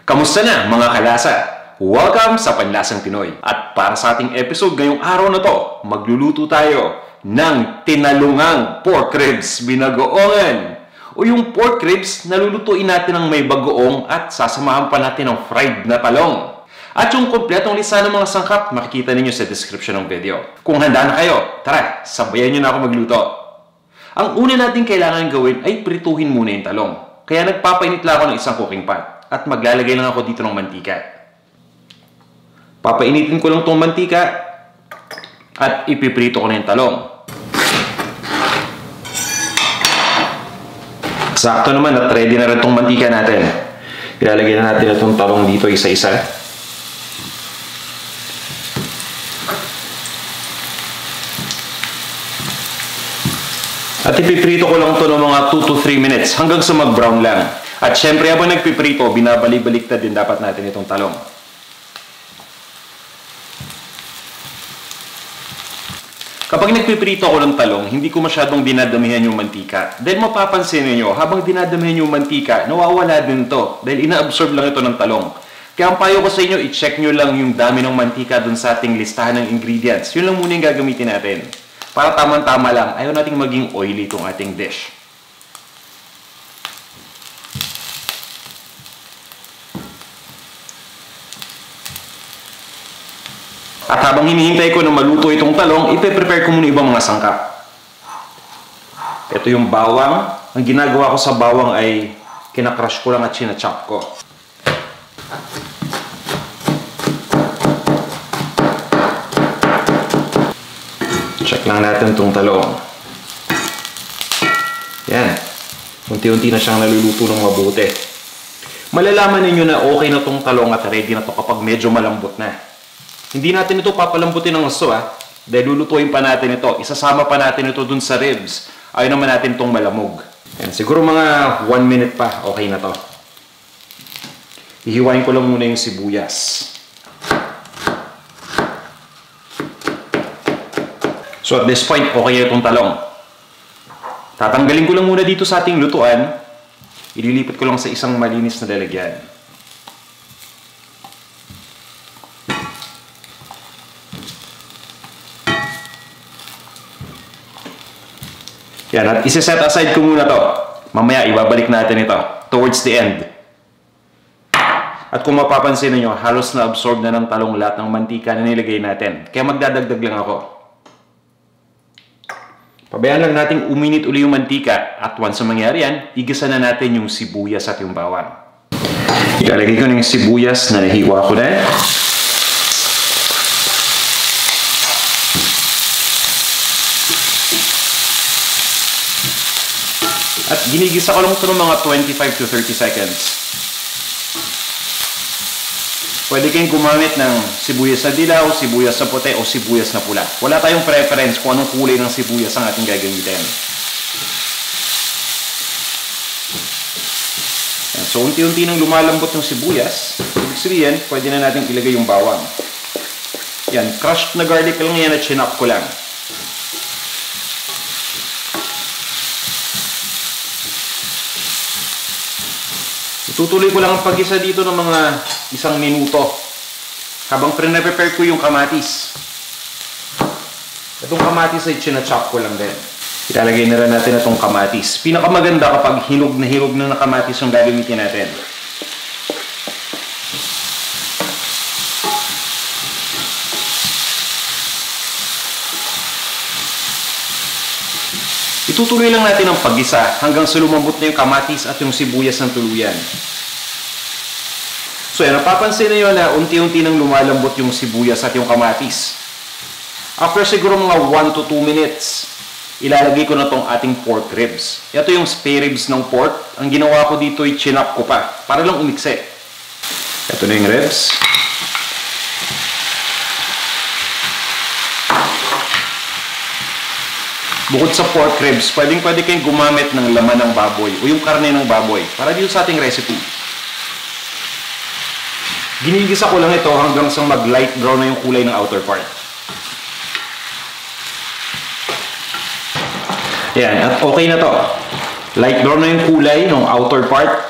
Kamusta na mga kalasa? Welcome sa Panlasang Pinoy. At para sa ating episode ngayong araw na to, magluluto tayo ng tinalungang pork ribs binagoongan. O yung pork ribs, nalulutuin natin ng may bagoong at sasamahan pa natin ng fried na talong. At yung kompletong lista ng mga sangkap, makikita ninyo sa description ng video. Kung handa na kayo, tara, sabayan nyo na ako magluto. Ang una natin kailangan gawin ay prituhin muna yung talong. Kaya nagpapainit lang ako ng isang cooking pot. At maglalagay lang ako dito ng mantika. Papainitin ko lang itong mantika at ipiprito ko na yung talong. Sakto naman at ready na rin itong mantika natin. Ilalagay na natin itong talong dito isa-isa. At ipiprito ko lang ito ng mga 2 to 3 minutes hanggang sa mag-brown lang. At syempre, habang nagpiprito, binabalik-baliktad din dapat natin itong talong. Kapag nagpiprito ako ng talong, hindi ko masyadong dinadamihan yung mantika. Dahil mapapansin niyo, habang dinadamihan yung mantika, nawawala din to. Dahil ina-absorb lang ito ng talong. Kaya ang payo ko sa inyo, i-check nyo lang yung dami ng mantika dun sa ating listahan ng ingredients. Yun lang muna yung gagamitin natin. Para tamang-tama lang, ayaw nating maging oily itong ating dish. At habang hinihintay ko na maluto itong talong, ipe-prepare ko muna ibang mga sangkap. Ito yung bawang. Ang ginagawa ko sa bawang ay kinakrush ko lang at sinachop ko. Check lang natin itong talong. Yan. Unti-unti na siyang naluluto ng mabuti. Malalaman ninyo na okay na itong talong at ready na ito kapag medyo malambot na. Hindi natin ito papalambutin ng gusto dahil lulutuin pa natin ito. Isasama pa natin ito dun sa ribs. Ayaw naman natin itong malamog. Yan, siguro mga 1 minute pa, okay na to. Ihiwain ko lang muna yung sibuyas. So at this point, okay na itong talong. Tatanggalin ko lang muna dito sa ating lutuan. Ililipat ko lang sa isang malinis na lalagyan. Yan, at isi-set aside ko muna to. Mamaya, ibabalik natin ito towards the end. At kung mapapansin niyo, halos na-absorb na ng talong lahat ng mantika na nilagay natin. Kaya magdadagdag lang ako. Pabayaan lang natin uminit uli yung mantika. At once na mangyari yan, igisa na natin yung sibuyas at yung bawang. Ilalagay ko na yung sibuyas na nahiwa ko na. At ginigisa ko lang ito ng mga 25 to 30 seconds. Pwede kayong gumamit ng sibuyas na dilaw, sibuyas na puti, o sibuyas na pula. Wala tayong preference kung anong kulay ng sibuyas ang ating gagamitin. So, unti-unti nang lumalambot ng sibuyas, ibig sabihin, pwede na natin ilagay yung bawang. Yan, crushed na garlic lang yan at chinop ko lang. Tutuloy ko lang ang pag-isa dito ng mga 1 minuto habang pre-prepare ko yung kamatis. Itong kamatis ay chinachop ko lang din. Ilalagay na rin natin itong kamatis. Pinakamaganda kapag hinog na kamatis yung gagamitin natin. Itutuloy lang natin ang pag-isa hanggang sa lumambot na yung kamatis at yung sibuyas ng tuluyan. So yan, napapansin niyo na unti-unti nang lumalambot yung sibuyas at yung kamatis. After siguro mga 1 to 2 minutes, ilalagay ko na tong ating pork ribs. Ito yung spare ribs ng pork. Ang ginawa ko dito ay chinop ko pa para lang umikse. Ito na yung ribs. Bukod sa pork ribs, pwede kayong gumamit ng laman ng baboy o yung karne ng baboy para dito sa ating recipe. Ginigisa ko lang ito hanggang sa mag-light brown na yung kulay ng outer part. Yan, at okay na to. Light brown na yung kulay ng outer part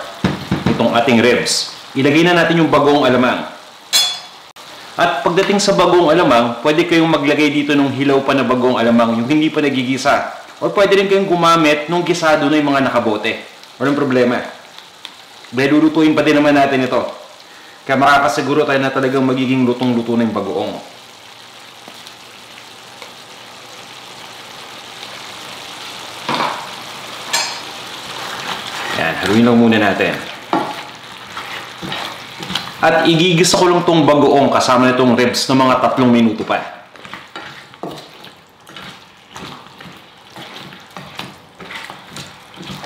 nitong ating ribs. ilagay na natin yung bagoong alamang. At pagdating sa bagoong alamang, pwede kayong maglagay dito ng hilaw pa na bagoong alamang, yung hindi pa nagigisa. O pwede rin kayong gumamit nung gisado na yung mga nakabote. Walang problema. Dahil lulutuin pa din naman natin ito. Kaya makakasiguro tayo na talagang magiging lutong-luto na yung bagoong. Yan, haluin lang muna natin. At igigisa ko lang itong bagoong kasama itong ribs ng mga 3 minuto pa.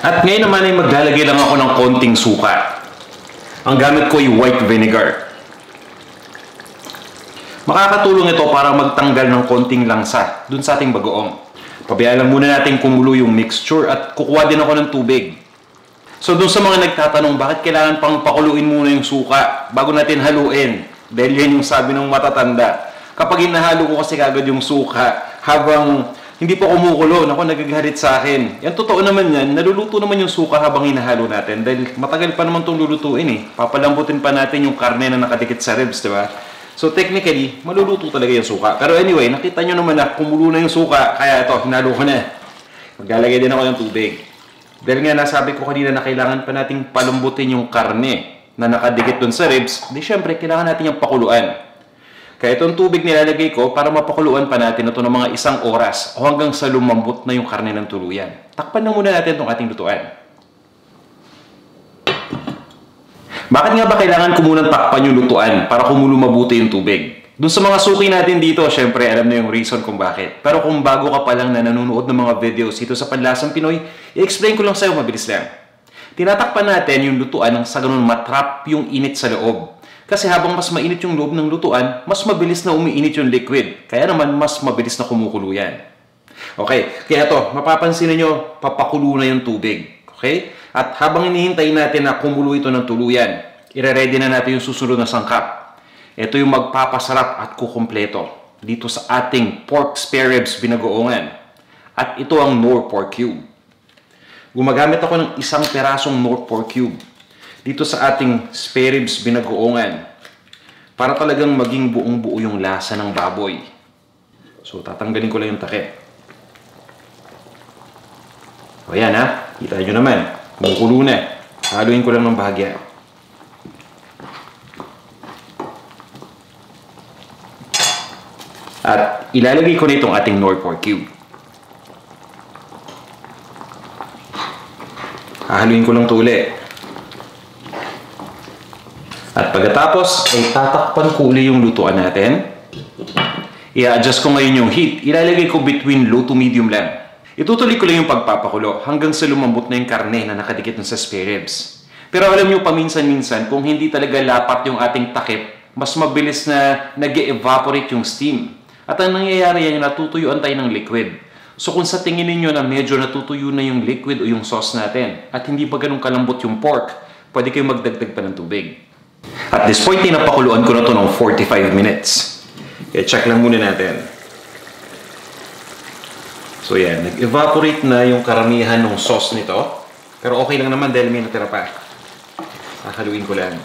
At ngayon naman ay maglalagay lang ako ng konting suka. Ang gamit ko ay white vinegar. Makakatulong ito para magtanggal ng konting langsa dun sa ating bagoong. Pabayaan lang muna natin kumulo yung mixture at kukuha din ako ng tubig. So dun sa mga nagtatanong bakit kailangan pang pakuluin muna yung suka bago natin haluin. Dahil yan yung sabi ng matatanda. Kapag hinahalo ko kasi kagad yung suka habang hindi pa kumukulo, naku, nagagalit sa akin. Yan totoo naman yan, naluluto naman yung suka habang hinahalo natin. Dahil matagal pa naman itong lulutuin eh. Papalambutin pa natin yung karne na nakadikit sa ribs, di ba? So technically, maluluto talaga yung suka. Pero anyway, nakita nyo naman na kumulo na yung suka, kaya ito, hinalo ko na. Maglalagay din ako ng tubig. Dahil nga nasabi ko kanina na kailangan pa nating palambutin yung karne na nakadikit dun sa ribs, di syempre kailangan natin yung pakuluan. Kaya itong tubig nilalagay ko para mapakuluan pa natin ito ng mga 1 oras o hanggang sa lumambot na yung karne ng tuluyan. Takpan na muna natin itong ating lutuan. Bakit nga ba kailangan ko munang takpan yung lutuan para kumulo mabuti yung tubig? Doon sa mga suki natin dito, syempre alam na yung reason kung bakit. Pero kung bago ka pa lang na nanonood ng mga videos dito sa Panlasang Pinoy, i-explain ko lang sa'yo, mabilis lang. Tinatakpan natin yung lutuan nang sa ganun matrap yung init sa loob. Kasi habang mas mainit yung loob ng lutuan, mas mabilis na umiinit yung liquid. Kaya naman mas mabilis na kumukulo yan. Okay, kaya to, mapapansin niyo papakulo na yung tubig. Okay? At habang hinihintay natin na kumulo ito ng tuluyan, ire-ready na natin yung susunod na sangkap. Ito yung magpapasarap at kukumpleto dito sa ating pork spare ribs binagoongan. At ito ang Knorr pork cube. Gumagamit ako ng 1 perasong Knorr pork cube dito sa ating spare ribs binagoongan para talagang maging buong-buo yung lasa ng baboy. So tatanggalin ko lang yung takip. O yan ha, kita nyo naman, kumukulo na. Haluin ko lang ng bahagya. At ilalagay ko na itong ating Knorr pork cube. Hahaluin ko lang ito uli. At pagkatapos, ay tatakpan ko uli yung lutuan natin. I-adjust ko ngayon yung heat. Ilalagay ko between low to medium lang. Itutuloy ko lang yung pagpapakulo hanggang sa lumambot na yung karne na nakadikit sa spare ribs. Pero alam nyo, paminsan-minsan, kung hindi talaga lapat yung ating takip, mas mabilis na nag-evaporate yung steam. At ang nangyayari yan, natutuyuan tayo ng liquid. So kung sa tingin ninyo na medyo natutuyo na yung liquid o yung sauce natin at hindi pa ganun kalambot yung pork, pwede kayong magdagdag pa ng tubig. At this point, napakuluan ko na to ng 45 minutes. Kaya check lang muna natin. So yan, nag-evaporate na yung karamihan ng sauce nito. Pero okay lang naman dahil may natira pa. Haluin ko lang.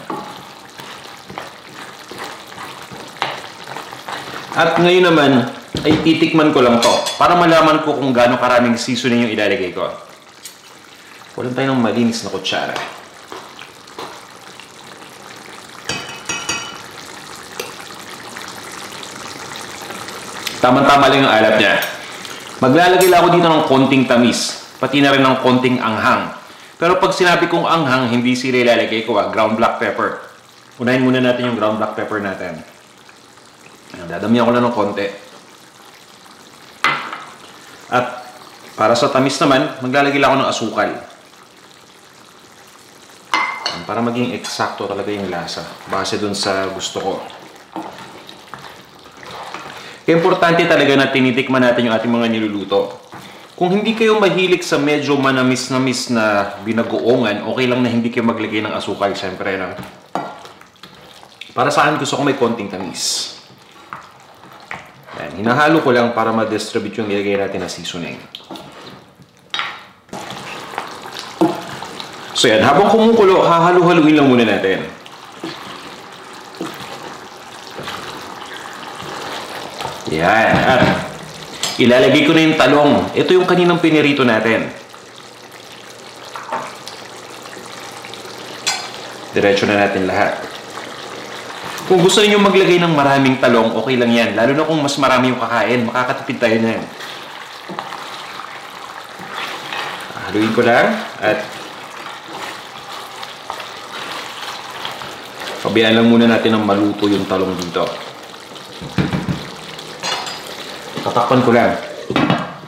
At ngayon naman, ay titikman ko lang to para malaman ko kung gaano karaming seasoning yung ilalagay ko. Walang tayo ng malinis na kutsara. Tama-tama lang yung alat niya. Maglalagay lang ako dito ng konting tamis, pati na rin ng konting anghang. Pero pag sinabi kong anghang, hindi sila ilalagay ko, ground black pepper. Unahin muna natin yung ground black pepper natin. Dadamihan ko lang ng konti. At para sa tamis naman, maglalagay lang ako ng asukal. Para maging eksakto talaga yung lasa, base dun sa gusto ko. Kaya importante talaga na tinitikman natin yung ating mga niluluto. Kung hindi kayo mahilig sa medyo manamis-namis na binagoongan, okay lang na hindi kayo maglagay ng asukal, syempre. No? Para sa akin, gusto ko may konting tamis. Yan, hinahalo ko lang para ma-distribute yung nilagay natin na seasoning. So yan, habang kumukulo, hahalo-haluin lang muna natin. Yan. At ilalagay ko na yung talong. Ito yung kaninang pinirito natin. Diretso na natin lahat. Kung gusto niyo maglagay ng maraming talong, okay lang yan. Lalo na kung mas marami yung kakain, makakatipid tayo na yan. Haluin ko lang at pabayaan lang muna natin ng maluto yung talong dito. Tatakpan ko lang.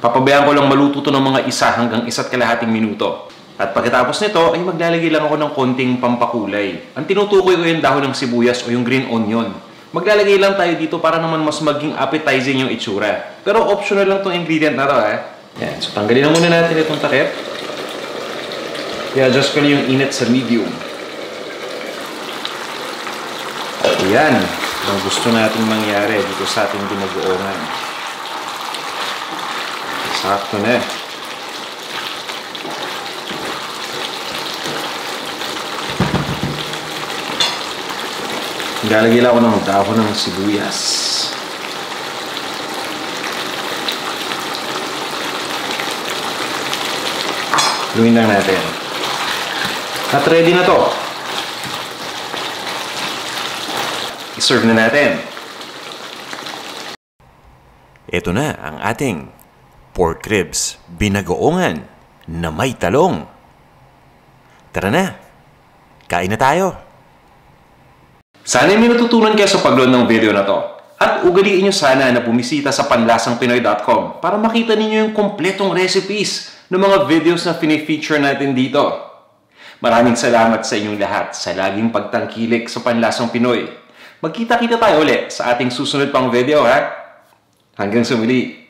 Papabayaan ko lang maluto to ng mga 1 hanggang 1.5 minuto. At pagkatapos nito, ay maglalagay lang ako ng konting pampakulay. Ang tinutukoy ko yung dahon ng sibuyas o yung green onion. Maglalagay lang tayo dito para naman mas maging appetizing yung itsura. Pero optional lang tong ingredient na to, Yan. So, tanggalin na muna natin itong takip. I-adjust ko na yung init sa medium. At yan ang gusto nating mangyari dito sa ating binagoongan. Sakto na. Naglalagay lang ako ng dahon ng sibuyas. Luin lang natin. At ready na to. I-serve na natin. Ito na ang ating pork ribs binagoongan na may talong. Tara na. Kain na tayo. Sana may natutunan kayo sa pag-load ng video na to. At ugaliin nyo sana na bumisita sa panlasangpinoy.com para makita ninyo yung kompletong recipes ng mga videos na fini-feature natin dito. Maraming salamat sa inyong lahat sa laging pagtangkilik sa Panlasang Pinoy. Magkita-kita tayo ulit sa ating susunod pang video, Hanggang sa muli.